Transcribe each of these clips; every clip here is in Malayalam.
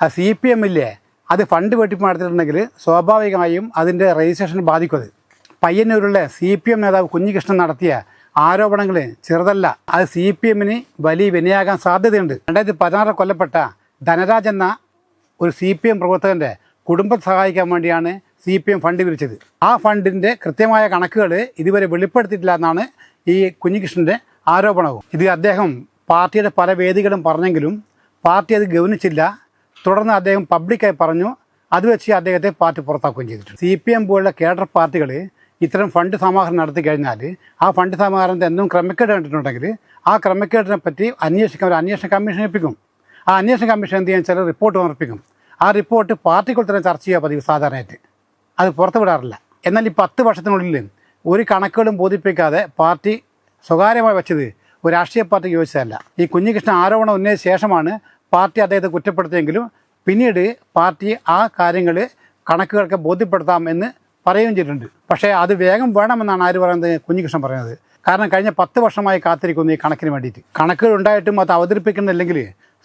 ആ CPM ഇല്ലേ, അത് ഫണ്ട് വെട്ടിപ്പ് നടത്തിയിട്ടുണ്ടെങ്കിൽ സ്വാഭാവികമായും അതിൻ്റെ രജിസ്ട്രേഷൻ ബാധിക്കും. അത് പയ്യന്നൂരിലെ CPM നേതാവ് കുഞ്ഞികൃഷ്ണൻ നടത്തിയ ആരോപണങ്ങൾ ചെറുതല്ല. അത് CPMന് വലിയ വിനയാകാൻ സാധ്യതയുണ്ട്. 2016 കൊല്ലപ്പെട്ട ധനരാജ് എന്ന ഒരു CPM പ്രവർത്തകൻ്റെ കുടുംബത്തെ സഹായിക്കാൻ വേണ്ടിയാണ് CPM ഫണ്ട് പിരിച്ചത്. ആ ഫണ്ടിൻ്റെ കൃത്യമായ കണക്കുകൾ ഇതുവരെ വെളിപ്പെടുത്തിയിട്ടില്ല എന്നാണ് ഈ കുഞ്ഞികൃഷ്ണൻ്റെ ആരോപണവും. ഇത് അദ്ദേഹം പാർട്ടിയുടെ പല വേദികളും പറഞ്ഞെങ്കിലും പാർട്ടി അത് ഗൗനിച്ചില്ല. തുടർന്ന് അദ്ദേഹം പബ്ലിക്കായി പറഞ്ഞു. അത് വെച്ച് അദ്ദേഹത്തെ പാർട്ടി പുറത്താക്കുകയും ചെയ്തിട്ടുണ്ട്. CPM പോലുള്ള കേഡർ പാർട്ടികൾ ഇത്തരം ഫണ്ട് സമാഹരണം നടത്തി കഴിഞ്ഞാൽ ആ ഫണ്ട് സമാഹരണത്തെ എന്തും ക്രമക്കേട് കണ്ടിട്ടുണ്ടെങ്കിൽ ആ ക്രമക്കേടിനെ പറ്റി അന്വേഷിക്കാൻ ഒരു അന്വേഷണ കമ്മീഷൻ ഏൽപ്പിക്കും. ആ അന്വേഷണ കമ്മീഷൻ എന്ത് ചെയ്യാൻ ചില റിപ്പോർട്ട് സമർപ്പിക്കും. ആ റിപ്പോർട്ട് പാർട്ടിക്കുൾ തന്നെ ചർച്ച ചെയ്യുക പതിവ് സാധാരണയായിട്ട്. അത് പുറത്തു വിടാറില്ല. എന്നാൽ ഈ 10 വർഷത്തിനുള്ളിൽ ഒരു കണക്കുകളും ബോധിപ്പിക്കാതെ പാർട്ടി സ്വകാര്യമായി വെച്ചത് ഒരു രാഷ്ട്രീയ പാർട്ടിക്ക് യോജിച്ചതല്ല. ഈ കുഞ്ഞികൃഷ്ണൻ ആരോപണം ഉന്നയിച്ച ശേഷമാണ് പാർട്ടി അദ്ദേഹത്തെ കുറ്റപ്പെടുത്തിയെങ്കിലും പിന്നീട് പാർട്ടി ആ കാര്യങ്ങൾ കണക്കുകളൊക്കെ ബോധ്യപ്പെടുത്താം എന്ന് പറയുകയും ചെയ്തിട്ടുണ്ട്. പക്ഷേ അത് വേഗം വേണമെന്നാണ് ആര് പറയുന്നത്? കുഞ്ഞികൃഷ്ണൻ പറയുന്നത്. കാരണം കഴിഞ്ഞ 10 വർഷമായി കാത്തിരിക്കുന്നു ഈ കണക്കിന് വേണ്ടിയിട്ട്. കണക്കുകൾ ഉണ്ടായിട്ടും അത് അവതരിപ്പിക്കുന്നില്ലെങ്കിൽ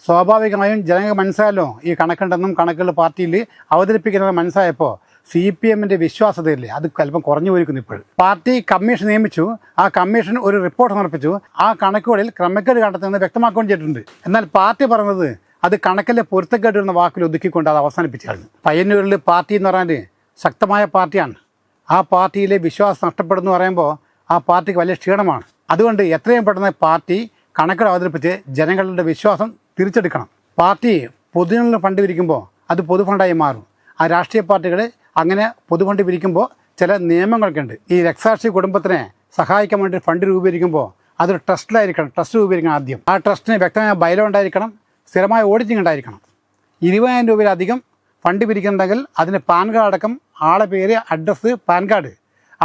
സ്വാഭാവികമായും ജനങ്ങൾക്ക് മനസ്സിലായല്ലോ ഈ കണക്കുണ്ടെന്നും കണക്കുകൾ പാർട്ടിയിൽ അവതരിപ്പിക്കുന്നത് മനസ്സിലായപ്പോൾ CPMൻ്റെ വിശ്വാസതയില്ലേ അത് അല്പം കുറഞ്ഞു പോയിരിക്കുന്നു. ഇപ്പോൾ പാർട്ടി കമ്മീഷൻ നിയമിച്ചു. ആ കമ്മീഷൻ ഒരു റിപ്പോർട്ട് സമർപ്പിച്ചു. ആ കണക്കുകളിൽ ക്രമക്കേട് കണ്ടെത്തുന്നത് വ്യക്തമാക്കുകയും ചെയ്തിട്ടുണ്ട്. എന്നാൽ പാർട്ടി പറഞ്ഞത് അത് കണക്കിലെ പൊരുത്തക്കേട് എന്ന വാക്കിൽ ഒതുക്കിക്കൊണ്ട് അത് അവസാനിപ്പിച്ചായിരുന്നു. പയ്യന്നൂരിൽ പാർട്ടി എന്ന് പറഞ്ഞാൽ ശക്തമായ പാർട്ടിയാണ്. ആ പാർട്ടിയിലെ വിശ്വാസം നഷ്ടപ്പെടുന്നു പറയുമ്പോൾ ആ പാർട്ടിക്ക് വലിയ ക്ഷീണമാണ്. അതുകൊണ്ട് എത്രയും പെട്ടെന്ന് പാർട്ടി കണക്കുകൾ അവതരിപ്പിച്ച് ജനങ്ങളുടെ വിശ്വാസം തിരിച്ചെടുക്കണം. പാർട്ടി പൊതുജനങ്ങളുടെ ഫണ്ട് പിരിക്കുമ്പോൾ അത് പൊതുഫണ്ടായി മാറും. ആ രാഷ്ട്രീയ പാർട്ടികൾ അങ്ങനെ പൊതുഫണ്ട് പിരിക്കുമ്പോൾ ചില നിയമങ്ങളൊക്കെ ഉണ്ട്. ഈ രക്തസാക്ഷി കുടുംബത്തിനെ സഹായിക്കാൻ വേണ്ടി ഫണ്ട് രൂപീകരിക്കുമ്പോൾ അതൊരു ട്രസ്റ്റിലായിരിക്കണം. ട്രസ്റ്റ് രൂപീകരിക്കണം ആദ്യം. ആ ട്രസ്റ്റിന് വ്യക്തമായ ബൈലോ ഉണ്ടായിരിക്കണം. സ്ഥിരമായ ഓഡിറ്റിംഗ് ഉണ്ടായിരിക്കണം. 20,000 രൂപയിലധികം ഫണ്ട് പിരിക്കുന്നുണ്ടെങ്കിൽ അതിന് പാൻ കാർഡ് അടക്കം, ആളെ പേര്, അഡ്രസ്സ്, പാൻ കാർഡ്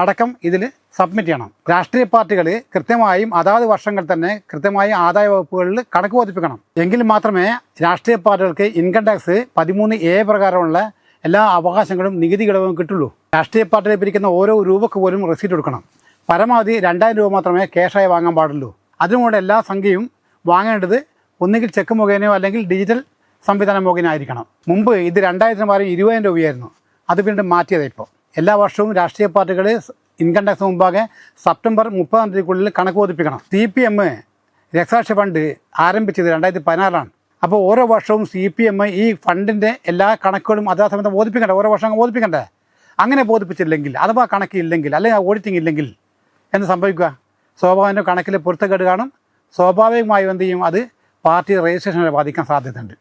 അടക്കം ഇതിൽ സബ്മിറ്റ് ചെയ്യണം. രാഷ്ട്രീയ പാർട്ടികൾ കൃത്യമായും അതാത് വർഷങ്ങൾ തന്നെ കൃത്യമായി ആദായ വകുപ്പുകളിൽ കണക്ക് ബോധിപ്പിക്കണം. എങ്കിൽ മാത്രമേ രാഷ്ട്രീയ പാർട്ടികൾക്ക് ഇൻകം ടാക്സ് 13A പ്രകാരമുള്ള എല്ലാ അവകാശങ്ങളും നികുതി ഘടകവും കിട്ടുള്ളൂ. രാഷ്ട്രീയ പാർട്ടികൾ പിരിക്കുന്ന ഓരോ രൂപക്ക് പോലും റെസീറ്റ് കൊടുക്കണം. പരമാവധി 2,000 രൂപ മാത്രമേ ക്യാഷായി വാങ്ങാൻ പാടുള്ളൂ. അതിനുകൊണ്ട് എല്ലാ സംഖ്യയും വാങ്ങേണ്ടത് ഒന്നുകിൽ ചെക്ക് മുഖേനയോ അല്ലെങ്കിൽ ഡിജിറ്റൽ സംവിധാനം മുഖേന ആയിരിക്കണം. മുമ്പ് ഇത് 2,000 മാറി 20,000 രൂപയായിരുന്നു. അത് വീണ്ടും മാറ്റിയത്. ഇപ്പോൾ എല്ലാ വർഷവും രാഷ്ട്രീയ പാർട്ടികൾ ഇൻകം ടാക്സ് മുമ്പാകെ സെപ്റ്റംബർ 30-ാം തീയതിക്കുള്ളിൽ കണക്ക് ബോധിപ്പിക്കണം. CPM രക്തസാക്ഷി ഫണ്ട് ആരംഭിച്ചത് 2016-ലാണ്. അപ്പോൾ ഓരോ വർഷവും CPM ഈ ഫണ്ടിൻ്റെ എല്ലാ കണക്കുകളും അതാ സമയത്ത് ബോധിപ്പിക്കണ്ടേ? ഓരോ വർഷം ബോധിപ്പിക്കണ്ടേ? അങ്ങനെ ബോധിപ്പിച്ചില്ലെങ്കിൽ അഥവാ കണക്കില്ലെങ്കിൽ അല്ലെങ്കിൽ ഓഡിറ്റിംഗ് ഇല്ലെങ്കിൽ എന്ത് സംഭവിക്കുക? സ്വാഭാവിക കണക്കിൽ പൊരുത്തക്കേട് കാണും. സ്വാഭാവികമായും എന്ത് ചെയ്യും? അത് പാർട്ടി രജിസ്ട്രേഷനെ ബാധിക്കാൻ സാധ്യതയുണ്ട്.